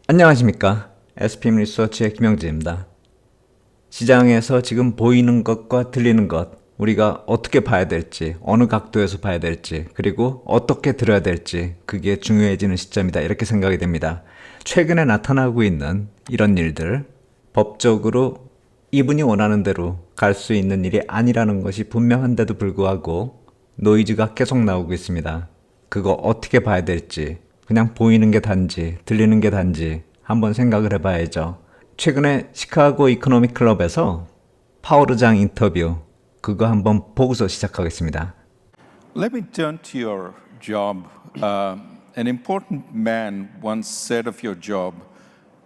안녕하십니까. SPM 리서치의 김영재입니다. 시장에서 지금 보이는 것과 들리는 것, 우리가 어떻게 봐야 될지, 어느 각도에서 봐야 될지, 그리고 어떻게 들어야 될지, 그게 중요해지는 시점이다. 이렇게 생각이 됩니다. 최근에 나타나고 있는 이런 일들, 법적으로 이분이 원하는 대로 갈 수 있는 일이 아니라는 것이 분명한데도 불구하고 노이즈가 계속 나오고 있습니다. 그거 어떻게 봐야 될지, 그냥 보이는 게 단지, 들리는 게 단지 한번 생각을 해봐야죠. 최근에 시카고 이코노믹 클럽에서 파워르장 인터뷰, 그거 한번 보고서 시작하겠습니다. Let me turn to your job. An important man once said of your job,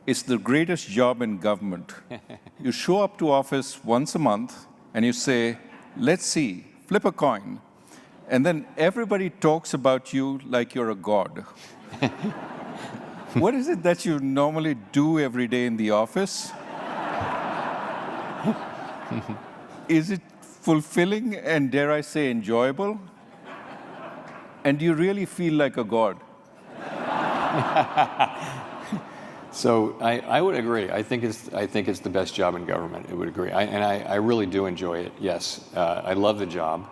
it's the greatest job in government. You show up to office once a month and you say, let's see, flip a coin. And then everybody talks about you like you're a god. What is it that you normally do every day in the office? Is it fulfilling and, dare I say, enjoyable? And do you really feel like a god? So I would agree. I think it's the best job in government. I would agree. I really do enjoy it. Yes, I love the job.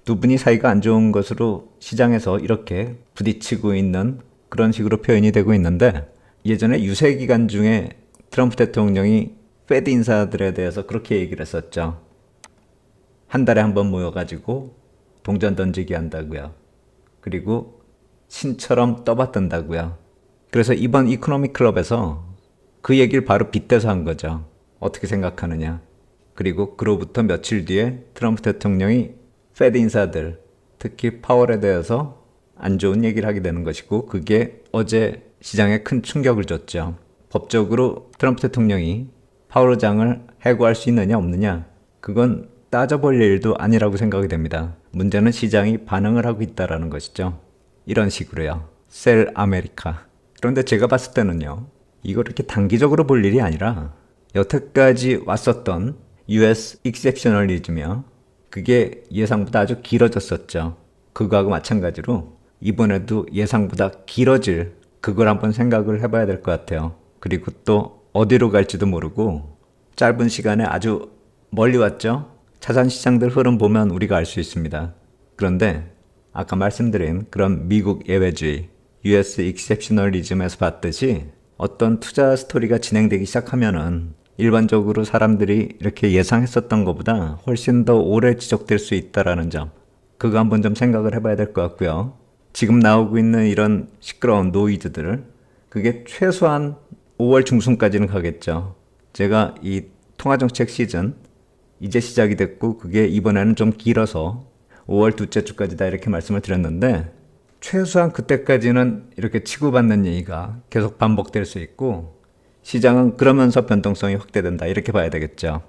두 분이 사이가 안 좋은 것으로 시장에서 이렇게 부딪히고 있는 그런 식으로 표현이 되고 있는데, 예전에 유세 기간 중에 트럼프 대통령이 페드 인사들에 대해서 그렇게 얘기를 했었죠. 한 달에 한 번 모여가지고 동전 던지기 한다고요. 그리고 신처럼 떠받든다고요. 그래서 이번 이코노믹 클럽에서 그 얘기를 바로 빗대서 한 거죠. 어떻게 생각하느냐. 그리고 그로부터 며칠 뒤에 트럼프 대통령이 페드 인사들, 특히 파월에 대해서 안 좋은 얘기를 하게 되는 것이고, 그게 어제 시장에 큰 충격을 줬죠. 법적으로 트럼프 대통령이 파월 의장을 해고할 수 있느냐 없느냐, 그건 따져볼 일도 아니라고 생각이 됩니다. 문제는 시장이 반응을 하고 있다는 것이죠. 이런 식으로요. 셀 아메리카. 그런데 제가 봤을 때는요, 이걸 이렇게 단기적으로 볼 일이 아니라 여태까지 왔었던 US 익셉셔널리즘이요, 그게 예상보다 아주 길어졌었죠. 그거하고 마찬가지로 이번에도 예상보다 길어질, 그걸 한번 생각을 해봐야 될 것 같아요. 그리고 또 어디로 갈지도 모르고 짧은 시간에 아주 멀리 왔죠. 자산시장들 흐름 보면 우리가 알 수 있습니다. 그런데 아까 말씀드린 그런 미국 예외주의, US 익셉셔널리즘에서 봤듯이 어떤 투자 스토리가 진행되기 시작하면은 일반적으로 사람들이 이렇게 예상했었던 것보다 훨씬 더 오래 지속될 수 있다는 점, 그거 한번 좀 생각을 해봐야 될 것 같고요. 지금 나오고 있는 이런 시끄러운 노이즈들, 그게 최소한 5월 중순까지는 가겠죠. 제가 이 통화정책 시즌 이제 시작이 됐고, 그게 이번에는 좀 길어서 5월 둘째 주까지다 이렇게 말씀을 드렸는데, 최소한 그때까지는 이렇게 치고받는 얘기가 계속 반복될 수 있고, 시장은 그러면서 변동성이 확대된다 이렇게 봐야 되겠죠.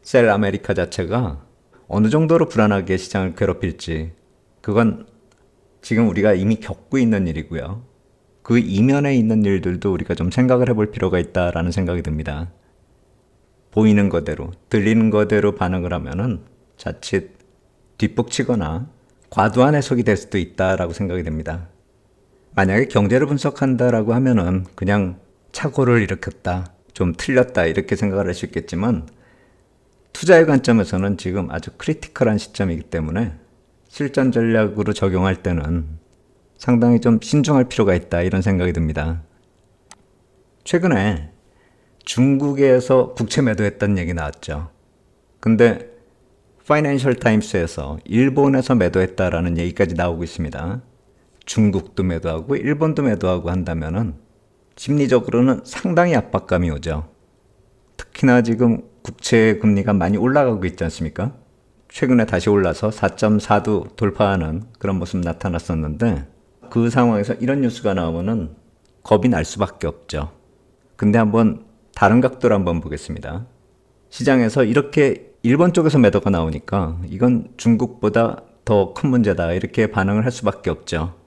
셀 아메리카 자체가 어느 정도로 불안하게 시장을 괴롭힐지, 그건 지금 우리가 이미 겪고 있는 일이고요. 그 이면에 있는 일들도 우리가 좀 생각을 해볼 필요가 있다라는 생각이 듭니다. 보이는 거대로, 들리는 거대로 반응을 하면은 자칫 뒷북치거나 과도한 해석이 될 수도 있다라고 생각이 됩니다. 만약에 경제를 분석한다라고 하면은 그냥 착오를 일으켰다, 좀 틀렸다 이렇게 생각을 할 수 있겠지만, 투자의 관점에서는 지금 아주 크리티컬한 시점이기 때문에 실전 전략으로 적용할 때는 상당히 좀 신중할 필요가 있다 이런 생각이 듭니다. 최근에 중국에서 국채 매도했다는 얘기 나왔죠. 근데 파이낸셜 타임스에서 일본에서 매도했다라는 얘기까지 나오고 있습니다. 중국도 매도하고 일본도 매도하고 한다면은 심리적으로는 상당히 압박감이 오죠. 특히나 지금 국채 금리가 많이 올라가고 있지 않습니까? 최근에 다시 올라서 4.4도 돌파하는 그런 모습 나타났었는데, 그 상황에서 이런 뉴스가 나오면은 겁이 날 수밖에 없죠. 근데 한번 다른 각도로 한번 보겠습니다. 시장에서 이렇게 일본 쪽에서 매도가 나오니까 이건 중국보다 더 큰 문제다 이렇게 반응을 할 수밖에 없죠.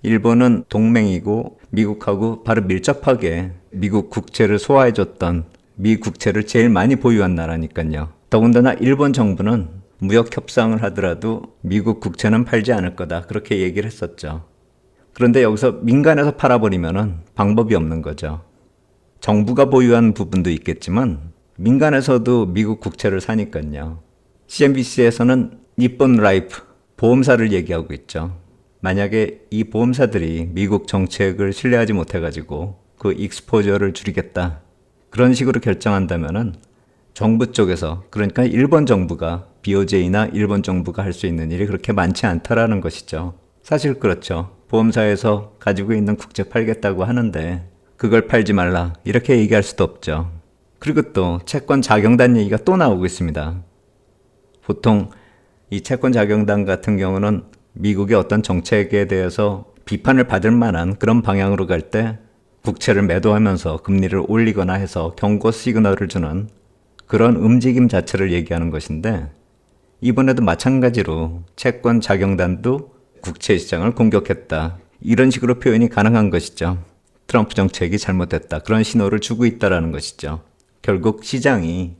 일본은 동맹이고 미국하고 바로 밀접하게 미국 국채를 소화해줬던, 미 국채를 제일 많이 보유한 나라니까요. 더군다나 일본 정부는 무역 협상을 하더라도 미국 국채는 팔지 않을 거다 그렇게 얘기를 했었죠. 그런데 여기서 민간에서 팔아버리면은 방법이 없는 거죠. 정부가 보유한 부분도 있겠지만 민간에서도 미국 국채를 사니까요. CNBC에서는 니폰 라이프 보험사를 얘기하고 있죠. 만약에 이 보험사들이 미국 정책을 신뢰하지 못해가지고 그 익스포저를 줄이겠다 그런 식으로 결정한다면은 정부 쪽에서, 그러니까 일본 정부가, BOJ나 일본 정부가 할 수 있는 일이 그렇게 많지 않다라는 것이죠. 사실 그렇죠. 보험사에서 가지고 있는 국채 팔겠다고 하는데 그걸 팔지 말라 이렇게 얘기할 수도 없죠. 그리고 또 채권 자경단 얘기가 또 나오고 있습니다. 보통 이 채권 자경단 같은 경우는 미국의 어떤 정책에 대해서 비판을 받을 만한 그런 방향으로 갈 때 국채를 매도하면서 금리를 올리거나 해서 경고 시그널을 주는 그런 움직임 자체를 얘기하는 것인데, 이번에도 마찬가지로 채권 자경단도 국채 시장을 공격했다. 이런 식으로 표현이 가능한 것이죠. 트럼프 정책이 잘못됐다. 그런 신호를 주고 있다는 것이죠. 결국 시장이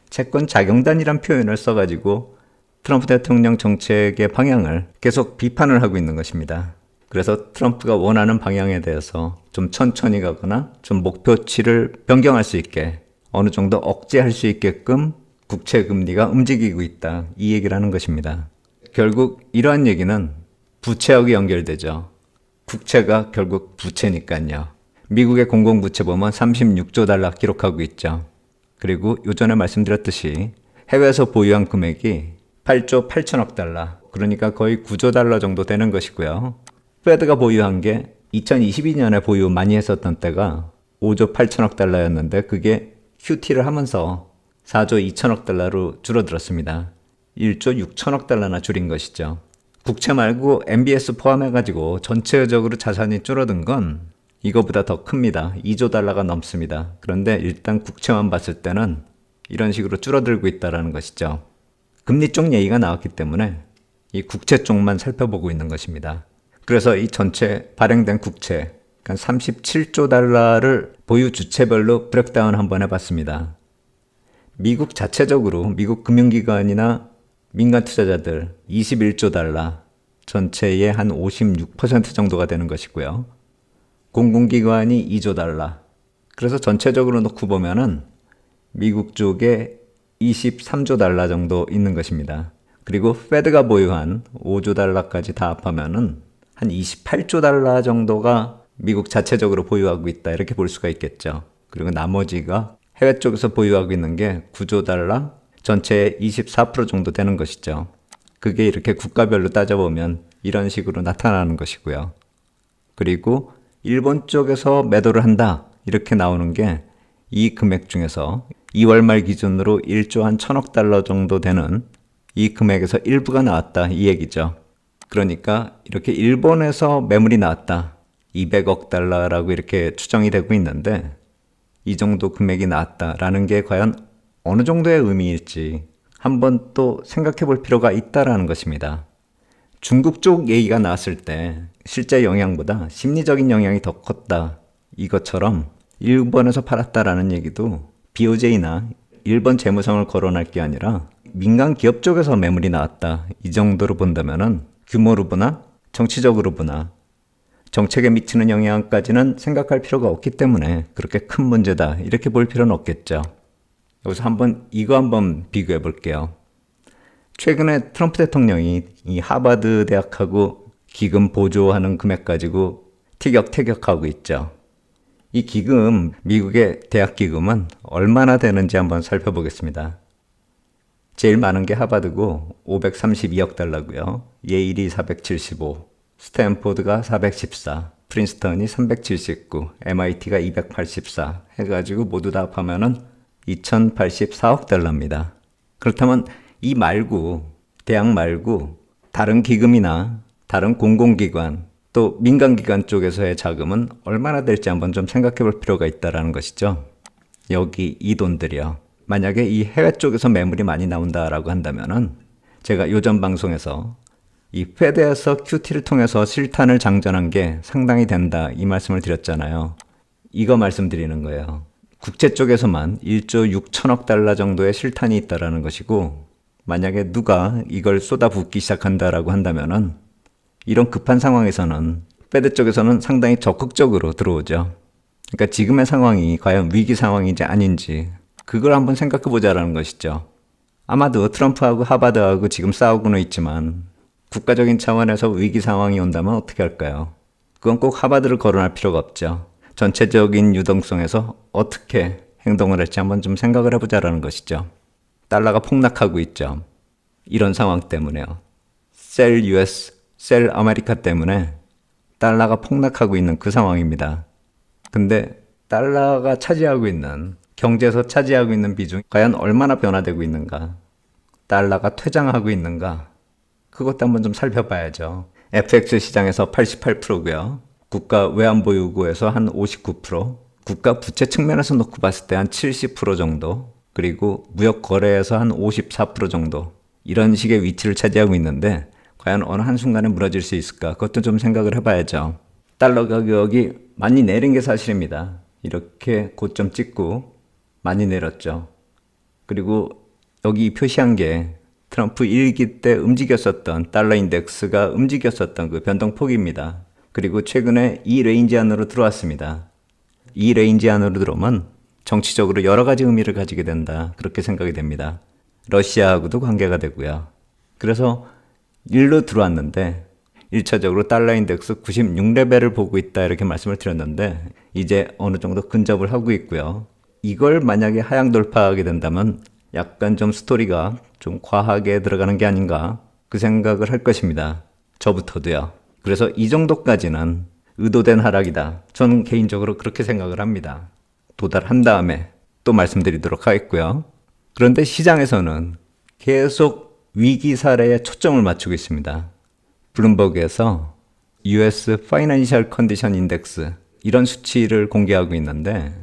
채권 자경단이란 표현을 써가지고 트럼프 대통령 정책의 방향을 계속 비판을 하고 있는 것입니다. 그래서 트럼프가 원하는 방향에 대해서 좀 천천히 가거나 좀 목표치를 변경할 수 있게, 어느 정도 억제할 수 있게끔 국채 금리가 움직이고 있다. 이 얘기를 하는 것입니다. 결국 이러한 얘기는 부채하고 연결되죠. 국채가 결국 부채니까요. 미국의 공공부채 보면 36조 달러 기록하고 있죠. 그리고 요전에 말씀드렸듯이 해외에서 보유한 금액이 8조 8천억 달러, 그러니까 거의 9조 달러 정도 되는 것이고요. 페드가 보유한 게 2022년에 보유 많이 했었던 때가 5조 8천억 달러였는데 그게 QT를 하면서 4조 2천억 달러로 줄어들었습니다. 1조 6천억 달러나 줄인 것이죠. 국채 말고 MBS 포함해가지고 전체적으로 자산이 줄어든 건 이거보다 더 큽니다. 2조 달러가 넘습니다. 그런데 일단 국채만 봤을 때는 이런 식으로 줄어들고 있다는 것이죠. 금리 쪽 얘기가 나왔기 때문에 이 국채 쪽만 살펴보고 있는 것입니다. 그래서 이 전체 발행된 국채, 그러니까 37조 달러를 보유 주체별로 브렉다운 한번 해봤습니다. 미국 자체적으로 미국 금융기관이나 민간 투자자들 21조 달러, 전체의 한 56% 정도가 되는 것이고요. 공공기관이 2조 달러. 그래서 전체적으로 놓고 보면은 미국 쪽에 23조 달러 정도 있는 것입니다. 그리고 페드가 보유한 5조 달러까지 다 합하면은 한 28조 달러 정도가 미국 자체적으로 보유하고 있다. 이렇게 볼 수가 있겠죠. 그리고 나머지가 해외 쪽에서 보유하고 있는 게 9조 달러, 전체의 24% 정도 되는 것이죠. 그게 이렇게 국가별로 따져보면 이런 식으로 나타나는 것이고요. 그리고 일본 쪽에서 매도를 한다. 이렇게 나오는 게 이 금액 중에서 2월 말 기준으로 1조 한 1천억 달러 정도 되는 이 금액에서 일부가 나왔다. 이 얘기죠. 그러니까 이렇게 일본에서 매물이 나왔다. 200억 달러라고 이렇게 추정이 되고 있는데 이 정도 금액이 나왔다라는 게 과연 어느 정도의 의미일지 한번 또 생각해 볼 필요가 있다라는 것입니다. 중국 쪽 얘기가 나왔을 때 실제 영향보다 심리적인 영향이 더 컸다. 이것처럼 일본에서 팔았다라는 얘기도 BOJ나 일본 재무성을 거론할 게 아니라 민간 기업 쪽에서 매물이 나왔다. 이 정도로 본다면은 규모로 보나 정치적으로 보나 정책에 미치는 영향까지는 생각할 필요가 없기 때문에 그렇게 큰 문제다. 이렇게 볼 필요는 없겠죠. 여기서 이거 한번 비교해 볼게요. 최근에 트럼프 대통령이 이 하버드 대학하고 기금 보조하는 금액 가지고 티격태격하고 있죠. 이 기금, 미국의 대학 기금은 얼마나 되는지 한번 살펴보겠습니다. 제일 많은 게 하버드고 532억 달러고요. 예일이 475, 스탠포드가 414, 프린스턴이 379, MIT가 284 해가지고 모두 다 합하면은 2084억 달러입니다. 그렇다면 이 말고, 대학 말고 다른 기금이나 다른 공공기관 또 민간기관 쪽에서의 자금은 얼마나 될지 한번 좀 생각해 볼 필요가 있다는 것이죠. 여기 이 돈들이요. 만약에 이 해외 쪽에서 매물이 많이 나온다라고 한다면은 제가 요전 방송에서 이 페드에서 QT를 통해서 실탄을 장전한 게 상당히 된다 이 말씀을 드렸잖아요. 이거 말씀드리는 거예요. 국채 쪽에서만 1조 6천억 달러 정도의 실탄이 있다라는 것이고 만약에 누가 이걸 쏟아붓기 시작한다라고 한다면은 이런 급한 상황에서는 페드 쪽에서는 상당히 적극적으로 들어오죠. 그러니까 지금의 상황이 과연 위기 상황인지 아닌지 그걸 한번 생각해 보자라는 것이죠. 아마도 트럼프하고 하버드하고 지금 싸우고는 있지만 국가적인 차원에서 위기 상황이 온다면 어떻게 할까요? 그건 꼭 하버드를 거론할 필요가 없죠. 전체적인 유동성에서 어떻게 행동을 할지 한번 좀 생각을 해보자라는 것이죠. 달러가 폭락하고 있죠. 이런 상황 때문에요. 셀 US, 셀 아메리카 때문에 달러가 폭락하고 있는 그 상황입니다. 근데 달러가 차지하고 있는, 경제에서 차지하고 있는 비중이 과연 얼마나 변화되고 있는가? 달러가 퇴장하고 있는가? 그것도 한번 좀 살펴봐야죠. FX 시장에서 88%고요. 국가 외환보유고에서 한 59%, 국가 부채 측면에서 놓고 봤을 때 한 70% 정도, 그리고 무역 거래에서 한 54% 정도, 이런 식의 위치를 차지하고 있는데 과연 어느 한순간에 무너질 수 있을까? 그것도 좀 생각을 해봐야죠. 달러 가격이 많이 내린 게 사실입니다. 이렇게 고점 찍고 많이 내렸죠. 그리고 여기 표시한 게 트럼프 1기 때 움직였었던 달러 인덱스가 움직였었던 그 변동폭입니다. 그리고 최근에 이 레인지 안으로 들어왔습니다. 이 레인지 안으로 들어오면 정치적으로 여러 가지 의미를 가지게 된다. 그렇게 생각이 됩니다. 러시아하고도 관계가 되고요. 그래서 일로 들어왔는데 1차적으로 달러 인덱스 96레벨을 보고 있다 이렇게 말씀을 드렸는데 이제 어느 정도 근접을 하고 있고요. 이걸 만약에 하향 돌파하게 된다면 약간 좀 스토리가 좀 과하게 들어가는 게 아닌가 그 생각을 할 것입니다. 저부터도요. 그래서 이 정도까지는 의도된 하락이다. 저는 개인적으로 그렇게 생각을 합니다. 도달한 다음에 또 말씀드리도록 하겠고요. 그런데 시장에서는 계속 위기 사례에 초점을 맞추고 있습니다. 블룸버그에서 US Financial Condition Index 이런 수치를 공개하고 있는데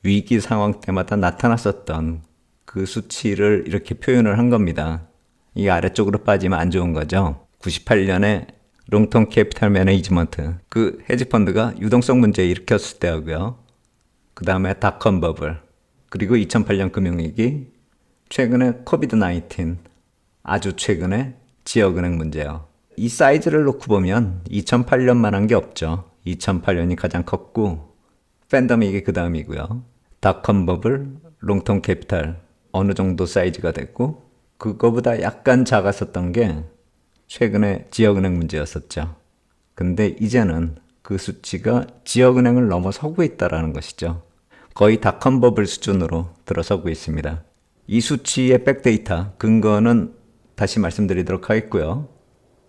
위기 상황 때마다 나타났었던 그 수치를 이렇게 표현을 한 겁니다. 이 아래쪽으로 빠지면 안 좋은 거죠. 98년에 롱텀 캐피탈 매니지먼트 그 헤지펀드가 유동성 문제 일으켰을 때하고요. 그 다음에 닷컴 버블 그리고 2008년 금융위기 최근에 코비드-19 아주 최근에 지역은행 문제요. 이 사이즈를 놓고 보면 2008년만한 게 없죠. 2008년이 가장 컸고 팬데믹이 그 다음이고요. 닷컴 버블, 롱텀 캐피탈 어느 정도 사이즈가 됐고 그거보다 약간 작았었던 게 최근에 지역은행 문제였었죠. 근데 이제는 그 수치가 지역은행을 넘어서고 있다는 것이죠. 거의 닷컴 버블 수준으로 들어서고 있습니다. 이 수치의 백데이터, 근거는 다시 말씀드리도록 하겠고요.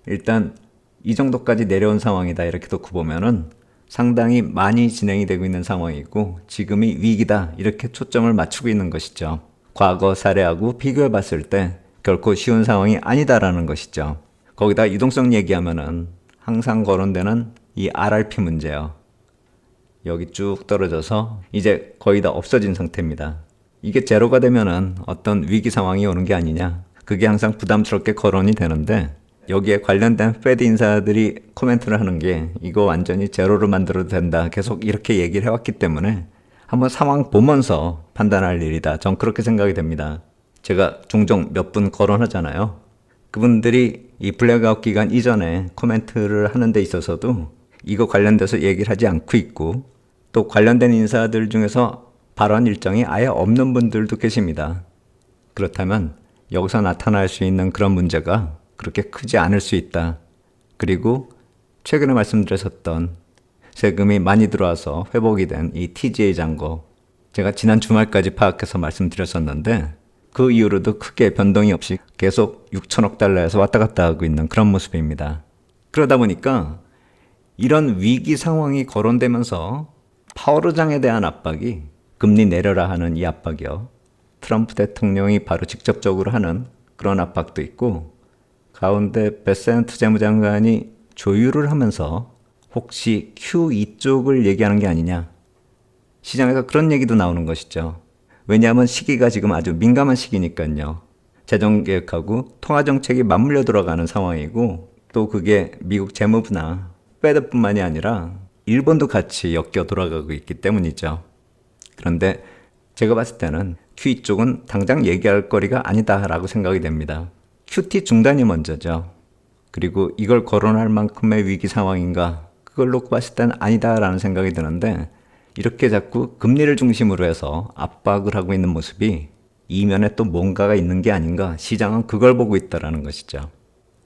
일단 이 정도까지 내려온 상황이다 이렇게 놓고 보면은 상당히 많이 진행이 되고 있는 상황이고 지금이 위기다 이렇게 초점을 맞추고 있는 것이죠. 과거 사례하고 비교해 봤을 때 결코 쉬운 상황이 아니다라는 것이죠. 거기다 유동성 얘기하면은 항상 거론되는 이 RRP 문제요. 여기 쭉 떨어져서 이제 거의 다 없어진 상태입니다. 이게 제로가 되면은 어떤 위기 상황이 오는 게 아니냐. 그게 항상 부담스럽게 거론이 되는데 여기에 관련된 페드 인사들이 코멘트를 하는 게 이거 완전히 제로로 만들어도 된다. 계속 이렇게 얘기를 해왔기 때문에 한번 상황 보면서 판단할 일이다. 전 그렇게 생각이 됩니다. 제가 종종 몇 분 거론하잖아요. 그분들이 이 블랙아웃 기간 이전에 코멘트를 하는 데 있어서도 이거 관련돼서 얘기를 하지 않고 있고 또 관련된 인사들 중에서 발언 일정이 아예 없는 분들도 계십니다. 그렇다면 여기서 나타날 수 있는 그런 문제가 그렇게 크지 않을 수 있다. 그리고 최근에 말씀드렸었던 세금이 많이 들어와서 회복이 된 이 TGA 잔고 제가 지난 주말까지 파악해서 말씀드렸었는데 그 이후로도 크게 변동이 없이 계속 6천억 달러에서 왔다 갔다 하고 있는 그런 모습입니다. 그러다 보니까 이런 위기 상황이 거론되면서 파월 의장에 대한 압박이 금리 내려라 하는 이 압박이요. 트럼프 대통령이 바로 직접적으로 하는 그런 압박도 있고 가운데 베센트 재무장관이 조율을 하면서 혹시 QE 쪽을 얘기하는 게 아니냐. 시장에서 그런 얘기도 나오는 것이죠. 왜냐하면 시기가 지금 아주 민감한 시기니까요. 재정계획하고 통화정책이 맞물려 들어가는 상황이고 또 그게 미국 재무부나 페드뿐만이 아니라 일본도 같이 엮여 돌아가고 있기 때문이죠. 그런데 제가 봤을 때는 QE 쪽은 당장 얘기할 거리가 아니다라고 생각이 됩니다. QT 중단이 먼저죠. 그리고 이걸 거론할 만큼의 위기 상황인가? 그걸 놓고 봤을 때는 아니다라는 생각이 드는데 이렇게 자꾸 금리를 중심으로 해서 압박을 하고 있는 모습이 이면에 또 뭔가가 있는 게 아닌가, 시장은 그걸 보고 있다라는 것이죠.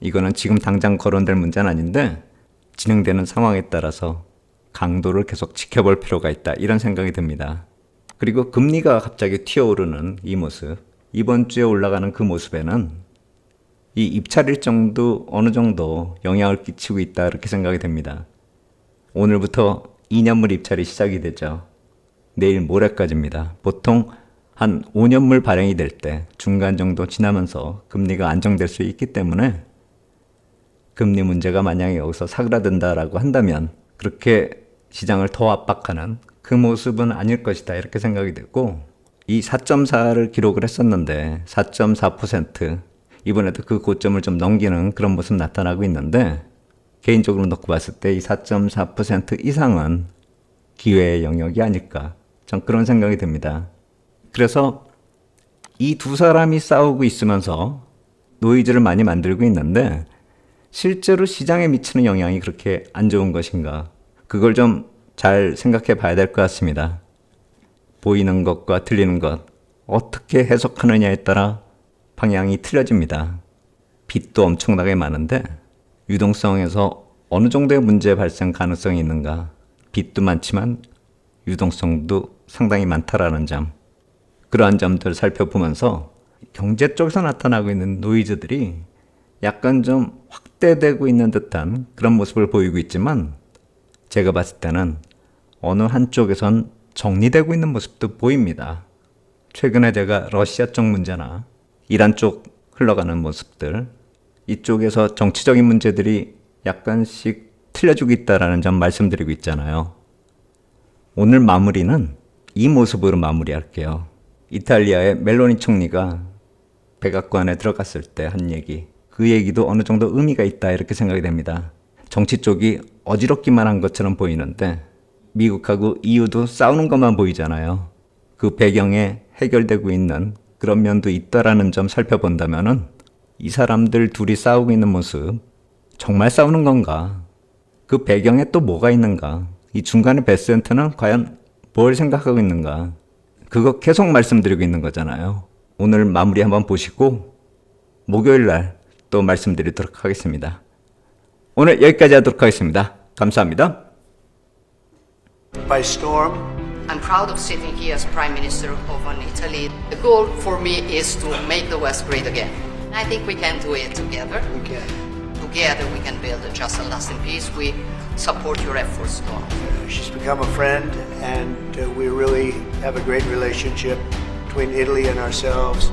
이거는 지금 당장 거론될 문제는 아닌데 진행되는 상황에 따라서 강도를 계속 지켜볼 필요가 있다, 이런 생각이 듭니다. 그리고 금리가 갑자기 튀어오르는 이 모습, 이번 주에 올라가는 그 모습에는 이 입찰 일정도 어느 정도 영향을 끼치고 있다, 이렇게 생각이 됩니다. 오늘부터 2년물 입찰이 시작이 되죠. 내일 모레까지입니다. 보통 한 5년물 발행이 될 때 중간 정도 지나면서 금리가 안정될 수 있기 때문에 금리 문제가 만약에 여기서 사그라든다라고 한다면 그렇게 시장을 더 압박하는 그 모습은 아닐 것이다, 이렇게 생각이 됐고, 이 4.4를 기록을 했었는데 4.4% 이번에도 그 고점을 좀 넘기는 그런 모습 나타나고 있는데, 개인적으로 놓고 봤을 때 이 4.4% 이상은 기회의 영역이 아닐까, 전 그런 생각이 듭니다. 그래서 이 두 사람이 싸우고 있으면서 노이즈를 많이 만들고 있는데 실제로 시장에 미치는 영향이 그렇게 안 좋은 것인가, 그걸 좀 잘 생각해 봐야 될 것 같습니다. 보이는 것과 들리는 것, 어떻게 해석하느냐에 따라 방향이 틀려집니다. 빚도 엄청나게 많은데 유동성에서 어느 정도의 문제 발생 가능성이 있는가, 빚도 많지만 유동성도 상당히 많다라는 점, 그러한 점들을 살펴보면서 경제 쪽에서 나타나고 있는 노이즈들이 약간 좀 확대되고 있는 듯한 그런 모습을 보이고 있지만, 제가 봤을 때는 어느 한쪽에선 정리되고 있는 모습도 보입니다. 최근에 제가 러시아 쪽 문제나 이란 쪽 흘러가는 모습들, 이쪽에서 정치적인 문제들이 약간씩 틀려지고 있다는 점 말씀드리고 있잖아요. 오늘 마무리는 이 모습으로 마무리할게요. 이탈리아의 멜로니 총리가 백악관에 들어갔을 때 한 얘기, 그 얘기도 어느 정도 의미가 있다, 이렇게 생각이 됩니다. 정치 쪽이 어지럽기만 한 것처럼 보이는데 미국하고 EU도 싸우는 것만 보이잖아요. 그 배경에 해결되고 있는 그런 면도 있다라는 점 살펴본다면은 이 사람들 둘이 싸우고 있는 모습, 정말 싸우는 건가? 그 배경에 또 뭐가 있는가? 이 중간에 베센트는 과연 뭘 생각하고 있는가? 그거 계속 말씀드리고 있는 거잖아요. 오늘 마무리 한번 보시고 목요일 날 또 말씀드리도록 하겠습니다. 오늘 여기까지 하도록 하겠습니다. 감사합니다. By storm. I'm proud of sitting here as Prime Minister of Italy. The goal for me is to make the West great again. I think we can do it together. We can. Together we can build a just and lasting peace. We support your efforts, Tom. She's become a friend, and we really have a great relationship between Italy and ourselves.